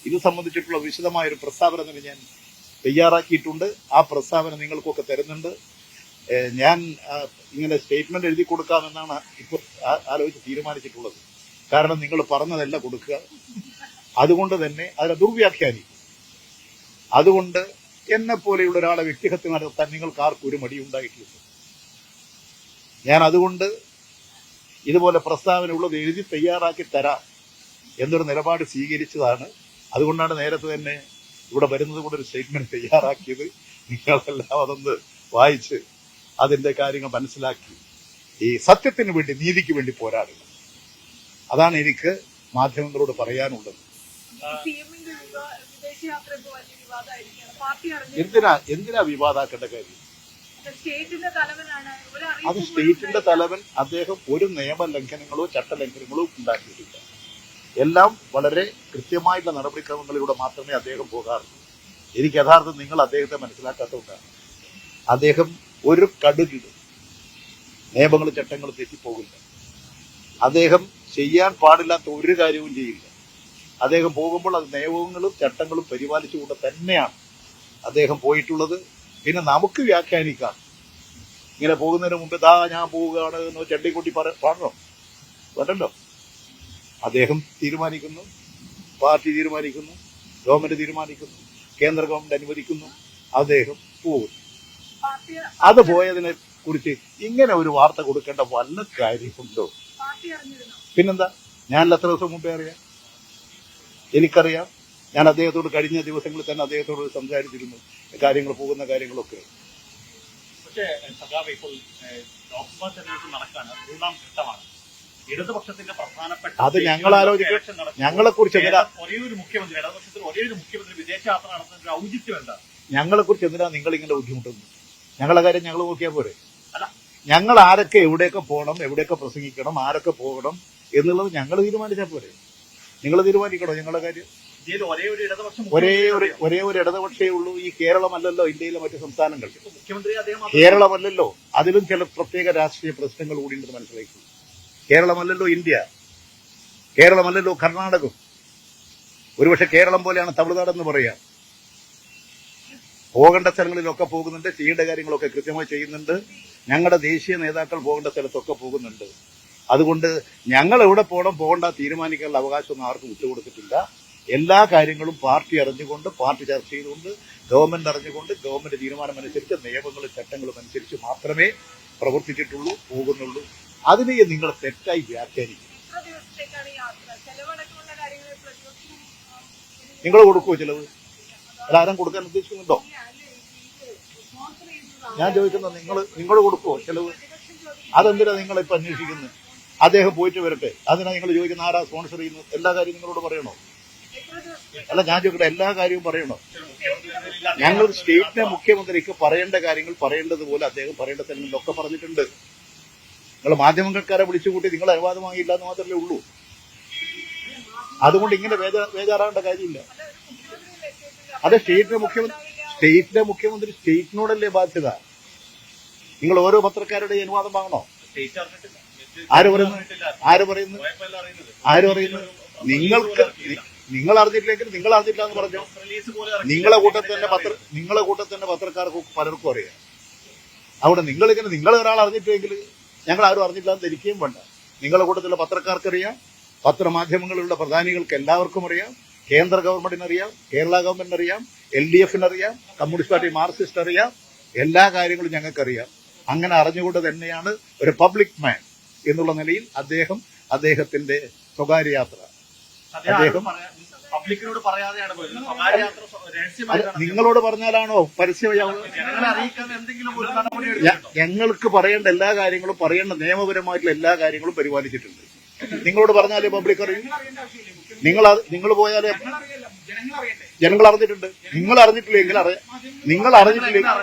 ഇത് സംബന്ധിച്ചിട്ടുള്ള വിശദമായൊരു പ്രസ്താവന തന്നെ ഞാൻ തയ്യാറാക്കിയിട്ടുണ്ട്. ആ പ്രസ്താവന നിങ്ങൾക്കൊക്കെ തരുന്നുണ്ട്. ഞാൻ ഇങ്ങനെ സ്റ്റേറ്റ്മെന്റ് എഴുതി കൊടുക്കാമെന്നാണ് ഇപ്പോൾ ആലോചിച്ച് തീരുമാനിച്ചിട്ടുള്ളത്. കാരണം നിങ്ങൾ പറഞ്ഞതല്ല കൊടുക്കുക, അതുകൊണ്ട് തന്നെ അതിനെ ദുർവ്യാഖ്യാനിക്കും. അതുകൊണ്ട് എന്നെ പോലെയുള്ള ഒരാളെ വ്യക്തിഹത്യ നടത്താൻ നിങ്ങൾക്ക് ആർക്കും ഒരു മടിയുണ്ടായിട്ടില്ല. ഞാൻ അതുകൊണ്ട് ഇതുപോലെ പ്രസ്താവന ഉള്ളത് എഴുതി തയ്യാറാക്കി തരാം എന്നൊരു നിലപാട് സ്വീകരിച്ചതാണ്. അതുകൊണ്ടാണ് നേരത്തെ തന്നെ ഇവിടെ വരുന്നത് കൊണ്ടൊരു സ്റ്റേറ്റ്മെന്റ് തയ്യാറാക്കിയത്. നിങ്ങളെല്ലാം അതൊന്ന് വായിച്ച് അതിന്റെ കാര്യങ്ങൾ മനസ്സിലാക്കി ഈ സത്യത്തിന് വേണ്ടി, നീതിക്ക് വേണ്ടി പോരാടുക. അതാണ് എനിക്ക് മാധ്യമങ്ങളോട് പറയാനുള്ളത്. എന്തിനാ വിവാദാക്കേണ്ട കാര്യം? അത് സ്റ്റേറ്റിന്റെ തലവൻ. അദ്ദേഹം ഒരു നിയമലംഘനങ്ങളോ ചട്ടലംഘനങ്ങളോ ഉണ്ടാക്കിയിട്ടില്ല. എല്ലാം വളരെ കൃത്യമായിട്ടുള്ള നടപടിക്രമങ്ങളിലൂടെ മാത്രമേ അദ്ദേഹം പോകാറുള്ളൂ. എനിക്ക് യഥാർത്ഥം നിങ്ങൾ അദ്ദേഹത്തെ മനസ്സിലാക്കാത്തതുകൊണ്ടാണ്. അദ്ദേഹം ഒരു കടുകിടും നിയമങ്ങളും ചട്ടങ്ങളും തെറ്റിപ്പോകില്ല. അദ്ദേഹം ചെയ്യാൻ പാടില്ലാത്ത ഒരു കാര്യവും ചെയ്യില്ല. അദ്ദേഹം പോകുമ്പോൾ അത് നിയമങ്ങളും ചട്ടങ്ങളും പരിപാലിച്ചുകൊണ്ട് തന്നെയാണ് അദ്ദേഹം പോയിട്ടുള്ളത്. പിന്നെ നമുക്ക് വ്യാഖ്യാനിക്കാം. ഇങ്ങനെ പോകുന്നതിന് മുമ്പ് ഞാൻ പോവുകയാണ് എന്നോ ചട്ടിക്കുട്ടി പാടണോ? വേണ്ടല്ലോ. അദ്ദേഹം തീരുമാനിക്കുന്നു, പാർട്ടി തീരുമാനിക്കുന്നു, ഗവൺമെന്റ് തീരുമാനിക്കുന്നു, കേന്ദ്ര ഗവൺമെന്റ് അനുവദിക്കുന്നു, അദ്ദേഹം പോകുന്നു. അത് പോയതിനെ കുറിച്ച് ഇങ്ങനെ ഒരു വാർത്ത കൊടുക്കേണ്ട വല്ല കാര്യമുണ്ടോ? പിന്നെന്താ? ഞാൻ എത്ര ദിവസം മുമ്പേ അറിയാം, എനിക്കറിയാം. ഞാൻ അദ്ദേഹത്തോട് കഴിഞ്ഞ ദിവസങ്ങളിൽ തന്നെ അദ്ദേഹത്തോട് സംസാരിച്ചിരുന്നു കാര്യങ്ങൾ, പോകുന്ന കാര്യങ്ങളൊക്കെ. പക്ഷേ ഇപ്പോൾ ലോക്സഭാ തെരഞ്ഞെടുപ്പ് നടക്കാണ്, മൂന്നാം ഘട്ടമാണ്. ഇടതുപക്ഷത്തിന്റെ പ്രധാനപ്പെട്ട അത് ഞങ്ങൾ ആലോചിക്കണം. ഞങ്ങളെ കുറിച്ച് ഒരേ ഒരു മുഖ്യമന്ത്രി, ഇടതുപക്ഷത്തിൽ ഒരേ ഒരു മുഖ്യമന്ത്രി വിദേശയാത്ര നടത്തുന്ന ഔചിത്യം എന്താ? ഞങ്ങളെ കുറിച്ച് എന്തിനാ നിങ്ങൾ ഇങ്ങനെ ബുദ്ധിമുട്ടുന്നു? ഞങ്ങളെ കാര്യം ഞങ്ങൾ നോക്കിയാൽ പോരെ? ഞങ്ങൾ ആരൊക്കെ എവിടെയൊക്കെ പോകണം, എവിടെയൊക്കെ പ്രസംഗിക്കണം, ആരൊക്കെ പോകണം എന്നുള്ളത് ഞങ്ങൾ തീരുമാനിച്ചാൽ പോരെ? നിങ്ങൾ തീരുമാനിക്കണോ ഞങ്ങളുടെ കാര്യം? ഒരേ ഒരു ഇടതുപക്ഷേ ഉള്ളൂ. ഈ കേരളമല്ലല്ലോ ഇന്ത്യയിലെ മറ്റു സംസ്ഥാനങ്ങൾ. കേരളമല്ലല്ലോ, അതിലും ചില പ്രത്യേക രാഷ്ട്രീയ പ്രശ്നങ്ങൾ കൂടിയുണ്ടെന്ന് മനസ്സിലാക്കി. കേരളമല്ലല്ലോ ഇന്ത്യ, കേരളമല്ലല്ലോ കർണാടകം. ഒരുപക്ഷെ കേരളം പോലെയാണ് തമിഴ്നാടെന്ന് പറയാം. പോകേണ്ട സ്ഥലങ്ങളിലൊക്കെ പോകുന്നുണ്ട്, ചെയ്യേണ്ട കാര്യങ്ങളൊക്കെ കൃത്യമായി ചെയ്യുന്നുണ്ട്. ഞങ്ങളുടെ ദേശീയ നേതാക്കൾ പോകേണ്ട സ്ഥലത്തൊക്കെ പോകുന്നുണ്ട്. അതുകൊണ്ട് ഞങ്ങൾ എവിടെ പോകണം, പോകണ്ട തീരുമാനിക്കാനുള്ള അവകാശമൊന്നും ആർക്കും വിട്ടുകൊടുത്തിട്ടില്ല. എല്ലാ കാര്യങ്ങളും പാർട്ടി അറിഞ്ഞുകൊണ്ട്, പാർട്ടി ചർച്ച ചെയ്തുകൊണ്ട്, ഗവൺമെന്റ് അറിഞ്ഞുകൊണ്ട്, ഗവൺമെന്റ് തീരുമാനമനുസരിച്ച്, നിയമങ്ങളും ചട്ടങ്ങളും അനുസരിച്ച് മാത്രമേ പ്രവർത്തിച്ചിട്ടുള്ളൂ, പോകുന്നുള്ളൂ. അതിനെ നിങ്ങൾ തെറ്റായി വ്യാഖ്യാനിക്കും. നിങ്ങൾ കൊടുക്കുമോ ചിലവ്? ആരും കൊടുക്കാൻ ഉദ്ദേശിക്കുന്നുണ്ടോ? ഞാൻ ചോദിക്കുന്നത് നിങ്ങൾ കൊടുക്കുമോ ചിലവ്? അതെന്തിനാ നിങ്ങളിപ്പോ അന്വേഷിക്കുന്നത്? അദ്ദേഹം പോയിട്ട് വരട്ടെ, അതിനാ നിങ്ങൾ ചോദിക്കുന്ന ആരാ സ്പോൺസർ ചെയ്യുന്നത്? എല്ലാ കാര്യവും നിങ്ങളോട് പറയണോ? അല്ല, ഞാൻ ചോദിക്കട്ടെ, എല്ലാ കാര്യവും പറയണോ? ഞങ്ങൾ സ്റ്റേറ്റിനെ മുഖ്യമന്ത്രിക്ക് പറയേണ്ട കാര്യങ്ങൾ പറയേണ്ടതുപോലെ അദ്ദേഹം പറയേണ്ട സ്ഥലങ്ങളിലൊക്കെ പറഞ്ഞിട്ടുണ്ട്. നിങ്ങൾ മാധ്യമങ്ങൾക്കാരെ വിളിച്ചുകൂട്ടി നിങ്ങൾ അനുവാദം വാങ്ങിയില്ല എന്ന് മാത്രമേ ഉള്ളൂ. അതുകൊണ്ട് ഇങ്ങനെ ബേജാറാവേണ്ട കാര്യമില്ല. അത് സ്റ്റേറ്റിന്റെ മുഖ്യമന്ത്രി സ്റ്റേറ്റിനോടല്ലേ ബാധ്യത? നിങ്ങൾ ഓരോ പത്രക്കാരുടെ അനുവാദം വാങ്ങണോ? ആര് പറയുന്നു? നിങ്ങൾ അറിഞ്ഞിട്ടില്ലെങ്കിൽ നിങ്ങൾ അറിഞ്ഞിട്ടില്ല എന്ന് പറഞ്ഞോ. നിങ്ങളെ കൂട്ടത്തിൽ തന്നെ പത്രക്കാർക്ക് പലർക്കും അറിയാം. അവിടെ നിങ്ങൾ ഒരാൾ അറിഞ്ഞിട്ടില്ലെങ്കിൽ ഞങ്ങൾ ആരും അറിഞ്ഞിട്ടില്ല എന്ന് ധരിക്കുകയും വേണ്ട. നിങ്ങളുടെ കൂട്ടത്തിലുള്ള പത്രക്കാർക്കറിയാം, പത്രമാധ്യമങ്ങളിലുള്ള പ്രധാനികൾക്ക് എല്ലാവർക്കും അറിയാം, കേന്ദ്ര ഗവൺമെന്റിനറിയാം, കേരള ഗവൺമെന്റിനറിയാം, LDFിനറിയാം, കമ്മ്യൂണിസ്റ്റ് പാർട്ടി മാർക്സിസ്റ്റ് അറിയാം. എല്ലാ കാര്യങ്ങളും ഞങ്ങൾക്കറിയാം. അങ്ങനെ അറിഞ്ഞുകൊണ്ട് തന്നെയാണ് ഒരു പബ്ലിക് മാൻ എന്നുള്ള നിലയിൽ അദ്ദേഹത്തിന്റെ സ്വകാര്യ യാത്ര നിങ്ങളോട് പറഞ്ഞാലാണോ പരസ്യമാവുക? ഞങ്ങൾക്ക് പറയേണ്ട എല്ലാ കാര്യങ്ങളും, പറയേണ്ട നിയമപരമായിട്ടുള്ള എല്ലാ കാര്യങ്ങളും പരിപാലിച്ചിട്ടുണ്ട്. നിങ്ങളോട് പറഞ്ഞാലേ പബ്ലിക് അറിയും. നിങ്ങൾ പോയാലേ ജനങ്ങൾ അറിഞ്ഞിട്ടുണ്ട്. നിങ്ങൾ അറിഞ്ഞിട്ടില്ലെങ്കിൽ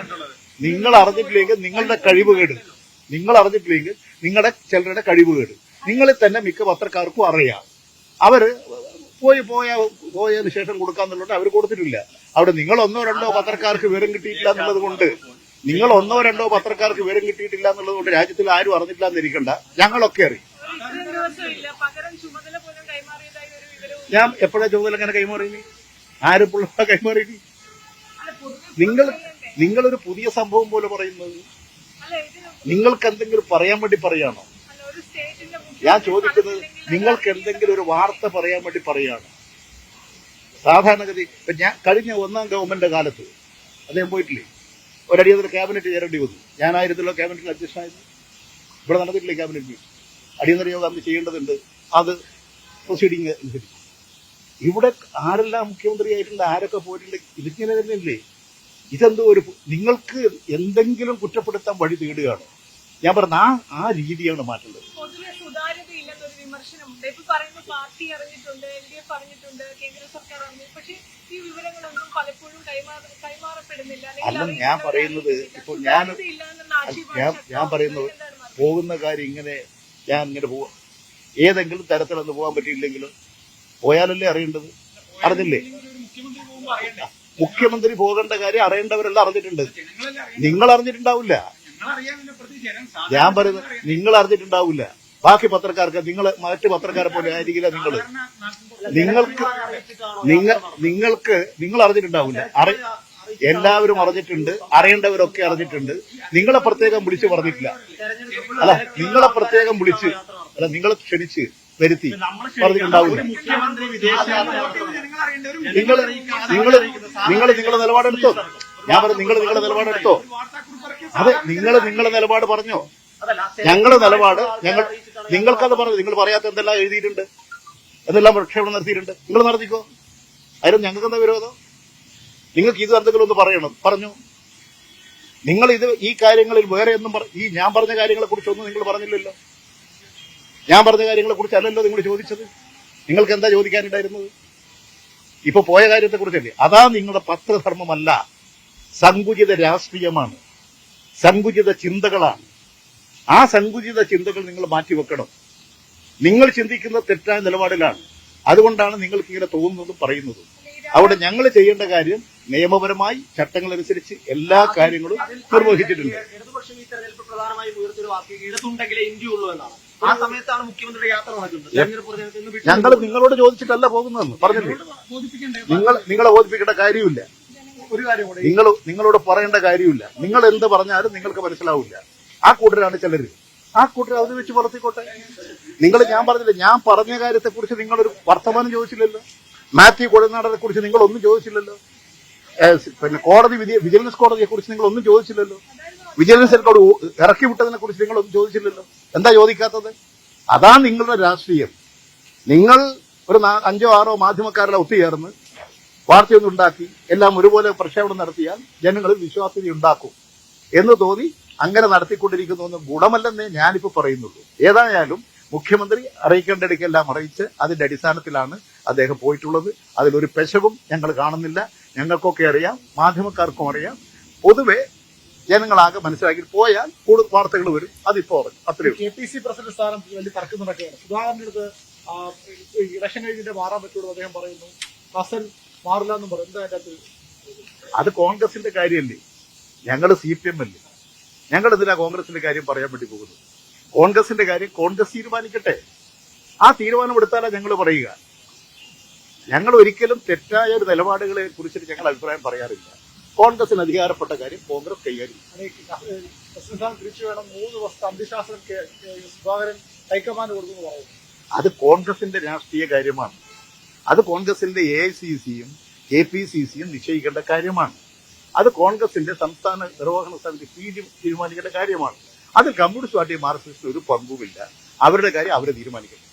നിങ്ങളുടെ കഴിവുകേട്, നിങ്ങളുടെ ചിലരുടെ കഴിവുകേട് നിങ്ങളിൽ തന്നെ മിക്ക പത്രക്കാർക്കും അറിയാം. അവര് പോയതിനു ശേഷം കൊടുക്കാന്നുള്ളത് അവർ കൊടുത്തിട്ടില്ല. അവിടെ നിങ്ങൾ ഒന്നോ രണ്ടോ പത്രക്കാർക്ക് വിവരം കിട്ടിയിട്ടില്ല എന്നുള്ളത് കൊണ്ട് രാജ്യത്തിൽ ആരും അറിഞ്ഞിട്ടില്ല എന്നിരിക്കണ്ട. ഞങ്ങളൊക്കെ അറിയും. ഞാൻ എപ്പോഴാ ചുമതല അങ്ങനെ കൈമാറിയില്ലേ? ആരും പിള്ള കൈമാറി? നിങ്ങളൊരു പുതിയ സംഭവം പോലെ പറയുന്നത് നിങ്ങൾക്ക് എന്തെങ്കിലും പറയാൻ വേണ്ടി പറയാണോ? ഞാൻ ചോദിക്കുന്നത് നിങ്ങൾക്ക് എന്തെങ്കിലും ഒരു വാർത്ത പറയാൻ വേണ്ടി പറയാണ്. സാധാരണഗതി ഇപ്പൊ ഞാൻ കഴിഞ്ഞ 1ാം ഗവൺമെന്റ് കാലത്ത് അദ്ദേഹം പോയിട്ടില്ലേ, ഒരടിയന്തര ക്യാബിനറ്റ് ചേരേണ്ടി വന്നു. ഞാനായിരുന്നല്ലോ ക്യാബിനറ്റിൽ അധ്യക്ഷനായത്. ഇവിടെ നടന്നിട്ടില്ലേ ക്യാബിനറ്റ് മീറ്റിംഗ്? അടിയന്തര യോഗം അന്ന് ചെയ്യേണ്ടതുണ്ട്, അത് പ്രൊസീഡിങ് അനുസരിച്ച്. ഇവിടെ ആരെല്ലാം മുഖ്യമന്ത്രിയായിട്ടുണ്ട്, ആരൊക്കെ പോയിട്ടുണ്ട്, ഇതിങ്ങനെ തന്നെയല്ലേ? ഇതെന്തോ ഒരു നിങ്ങൾക്ക് എന്തെങ്കിലും കുറ്റപ്പെടുത്താൻ വഴി തേടുകയാണ്. ഞാൻ പറഞ്ഞ ആ രീതിയാണ് മാറ്റേണ്ടത്. പൊതുവെ സുതാര്യതയില്ലെന്നൊരു വിമർശനമുണ്ട്. ഇപ്പൊ പറയുന്ന പാർട്ടി അറിഞ്ഞിട്ടുണ്ട്, LDF അറിഞ്ഞിട്ടുണ്ട്, കേന്ദ്ര സർക്കാർ അറിഞ്ഞു, പക്ഷെ ഈ വിവരങ്ങളൊന്നും പലപ്പോഴും കൈമാറപ്പെടുന്നില്ല. അല്ല, ഞാൻ പറയുന്നത് ഇപ്പൊ ഞാൻ പറയുന്നത് പോകുന്ന കാര്യം ഇങ്ങനെ ഞാൻ ഇങ്ങനെ പോവാ, ഏതെങ്കിലും തരത്തിലൊന്ന് പോകാൻ പറ്റിയില്ലെങ്കിലും പോയാലല്ലേ അറിയേണ്ടത്? അറിഞ്ഞില്ലേ? മുഖ്യമന്ത്രി പോകേണ്ട കാര്യം അറിയേണ്ടവരെല്ലാം അറിഞ്ഞിട്ടുണ്ട്. നിങ്ങൾ അറിഞ്ഞിട്ടുണ്ടാവില്ല. ഞാൻ പറയുന്നത് നിങ്ങൾ അറിഞ്ഞിട്ടുണ്ടാവില്ല. ബാക്കി പത്രക്കാർക്ക്, മറ്റു പത്രക്കാരെ പോലെ ആയിരിക്കില്ല. നിങ്ങൾ അറിഞ്ഞിട്ടുണ്ടാവില്ല. എല്ലാവരും അറിഞ്ഞിട്ടുണ്ട്, അറിയേണ്ടവരൊക്കെ അറിഞ്ഞിട്ടുണ്ട്. നിങ്ങളെ പ്രത്യേകം വിളിച്ച് പറഞ്ഞിട്ടില്ല. അല്ല, നിങ്ങളെ പ്രത്യേകം വിളിച്ച്, അല്ല, നിങ്ങളെ ക്ഷണിച്ച് വരുത്തി പറഞ്ഞിട്ടുണ്ടാവില്ല. നിങ്ങൾ നിങ്ങളുടെ നിലപാടെടുത്തോ? ഞാൻ പറഞ്ഞു, നിങ്ങൾ നിങ്ങളുടെ നിലപാടെടുത്തോ? അതെ, നിങ്ങളുടെ നിലപാട് പറഞ്ഞോ? ഞങ്ങളുടെ നിലപാട് നിങ്ങൾക്കത് പറഞ്ഞു. നിങ്ങൾ പറയാത്ത എന്തെല്ലാം എഴുതിയിട്ടുണ്ട്, എന്തെല്ലാം പ്രക്ഷേപണം നടത്തിയിട്ടുണ്ട്, നിങ്ങൾ നടത്തിക്കോ. അതിലും ഞങ്ങൾക്ക് എന്താ വിരോധം? നിങ്ങൾക്ക് ഇത് എന്തെങ്കിലും ഒന്ന് പറയണം, പറഞ്ഞു. നിങ്ങൾ ഈ കാര്യങ്ങളിൽ വേറെ ഒന്നും ഞാൻ പറഞ്ഞ കാര്യങ്ങളെ കുറിച്ചൊന്നും നിങ്ങൾ പറഞ്ഞില്ലല്ലോ. ഞാൻ പറഞ്ഞ കാര്യങ്ങളെ കുറിച്ചല്ലല്ലോ നിങ്ങൾ ചോദിച്ചത്. നിങ്ങൾക്ക് എന്താ ചോദിക്കാനുണ്ടായിരുന്നത്? ഇപ്പൊ പോയ കാര്യത്തെ കുറിച്ചല്ലേ? അതാ നിങ്ങളുടെ പത്രധർമ്മമല്ല, സങ്കുചിത രാഷ്ട്രീയമാണ്, സങ്കുചിത ചിന്തകളാണ്. ആ സങ്കുചിത ചിന്തകൾ നിങ്ങൾ മാറ്റിവെക്കണം. നിങ്ങൾ ചിന്തിക്കുന്ന തെറ്റായ നിലപാടിലാണ്. അതുകൊണ്ടാണ് നിങ്ങൾക്ക് ഇങ്ങനെ തോന്നുന്നതും പറയുന്നതും. അവിടെ ഞങ്ങൾ ചെയ്യേണ്ട കാര്യം നിയമപരമായി ചട്ടങ്ങളനുസരിച്ച് എല്ലാ കാര്യങ്ങളും നിർവഹിച്ചിട്ടുണ്ട്. ഇടതുപക്ഷം ഈ തെരഞ്ഞെടുപ്പ് പ്രധാനമായി ഉയർത്തിയൊരു വാക്ക് ഇടതുണ്ടെങ്കിലേ ഇന്ത്യയുള്ളൂ എന്നാണ്. ആ സമയത്താണ് മുഖ്യമന്ത്രിയുടെ യാത്ര നടക്കുന്നത്. ഞങ്ങൾ നിങ്ങളോട് ചോദിച്ചിട്ടല്ല പോകുന്നതെന്ന് പറഞ്ഞില്ലേ? നിങ്ങളെ ബോധിപ്പിക്കേണ്ട കാര്യമില്ല. ഒരു കാര്യം കൂടെ, നിങ്ങളോട് പറയേണ്ട കാര്യമില്ല. നിങ്ങൾ എന്ത് പറഞ്ഞാലും നിങ്ങൾക്ക് മനസ്സിലാവില്ല. ആ കൂട്ടരാണ് ചിലര്. ആ കൂട്ടർ അത് വെച്ച് വളർത്തിക്കോട്ടെ. ഞാൻ പറഞ്ഞില്ല, ഞാൻ പറഞ്ഞ കാര്യത്തെക്കുറിച്ച് നിങ്ങളൊരു വർത്തമാനം ചോദിച്ചില്ലല്ലോ. മാത്യു കൊഴനാടനെ കുറിച്ച് നിങ്ങളൊന്നും ചോദിച്ചില്ലല്ലോ. പിന്നെ വിജിലൻസ് കോടതിയെ കുറിച്ച് നിങ്ങളൊന്നും ചോദിച്ചില്ലല്ലോ. വിജിലൻസ് എന്നോട് ഇറക്കി വിട്ടതിനെ കുറിച്ച് നിങ്ങളൊന്നും ചോദിച്ചില്ലല്ലോ. എന്താ ചോദിക്കാത്തത്? അതാ നിങ്ങളുടെ രാഷ്ട്രീയം. നിങ്ങൾ ഒരു 5 or 6 മാധ്യമക്കാരെല്ലാം ഒത്തുചേർന്ന് വാർത്തയൊന്നും ഉണ്ടാക്കി എല്ലാം ഒരുപോലെ പ്രക്ഷേപണം നടത്തിയാൽ ജനങ്ങളിൽ വിശ്വാസ്യത ഉണ്ടാക്കും എന്ന് തോന്നി അങ്ങനെ നടത്തിക്കൊണ്ടിരിക്കുന്ന ഗുണമല്ലെന്നേ ഞാനിപ്പോ പറയുന്നുള്ളൂ. ഏതായാലും മുഖ്യമന്ത്രി അറിയിക്കേണ്ടിടയ്ക്കെല്ലാം അറിയിച്ച് അതിന്റെ അടിസ്ഥാനത്തിലാണ് അദ്ദേഹം പോയിട്ടുള്ളത്. അതിലൊരു പെശകും ഞങ്ങൾ കാണുന്നില്ല. ഞങ്ങൾക്കൊക്കെ അറിയാം, മാധ്യമക്കാർക്കും അറിയാം. പൊതുവെ ജനങ്ങളാകെ മനസ്സിലാക്കി പോയാൽ കൂടുതൽ വാർത്തകൾ വരും. അതിപ്പോ പറഞ്ഞു. അത്രയും. KPC പ്രസിഡന്റ് സ്ഥാനം വലിയ തർക്കം നടക്കുകയാണ്. സുധാകരന്റെ അടുത്ത് ഇലക്ഷൻ കഴിഞ്ഞിട്ട് മാറാൻ പറ്റുള്ളൂ അദ്ദേഹം പറയുന്നു. ഹസൻ മാറില്ല എന്നും പറയും. എന്താ അതിന്റെ അകത്ത്? അത് കോൺഗ്രസിന്റെ കാര്യമല്ലേ? ഞങ്ങൾ CPM അല്ലേ? ഞങ്ങൾ ഇതിനാ കോൺഗ്രസിന്റെ കാര്യം പറയാൻ വേണ്ടി പോകുന്നത്? കോൺഗ്രസിന്റെ കാര്യം കോൺഗ്രസ് തീരുമാനിക്കട്ടെ. ആ തീരുമാനം എടുത്താലാ ഞങ്ങൾ പറയുക. ഞങ്ങൾ ഒരിക്കലും തെറ്റായ ഒരു നിലപാടുകളെ കുറിച്ചിട്ട് ഞങ്ങൾ അഭിപ്രായം പറയാറില്ല. കോൺഗ്രസിന് അധികാരപ്പെട്ട കാര്യം കോൺഗ്രസ് കൈകാര്യം. തിരിച്ചു വേണം. 3 വർഷത്തെ അന്ത്യശാസനം സുധാകരൻ ഹൈക്കമാൻഡ് കൊടുക്കുന്നു പറയുന്നു. അത് കോൺഗ്രസിന്റെ രാഷ്ട്രീയ കാര്യമാണ്. അത് കോൺഗ്രസിന്റെ AICCയും KPCCയും നിശ്ചയിക്കേണ്ട കാര്യമാണ്. അത് കോൺഗ്രസിന്റെ സംസ്ഥാന നിർവഹണ സമിതി തീരുമാനിക്കേണ്ട കാര്യമാണ്. അതിൽ കമ്മ്യൂണിസ്റ്റ് പാർട്ടി മാർക്സിസ്റ്റ് ഒരു പങ്കുമില്ല. അവരുടെ കാര്യം അവരെ തീരുമാനിക്കണം.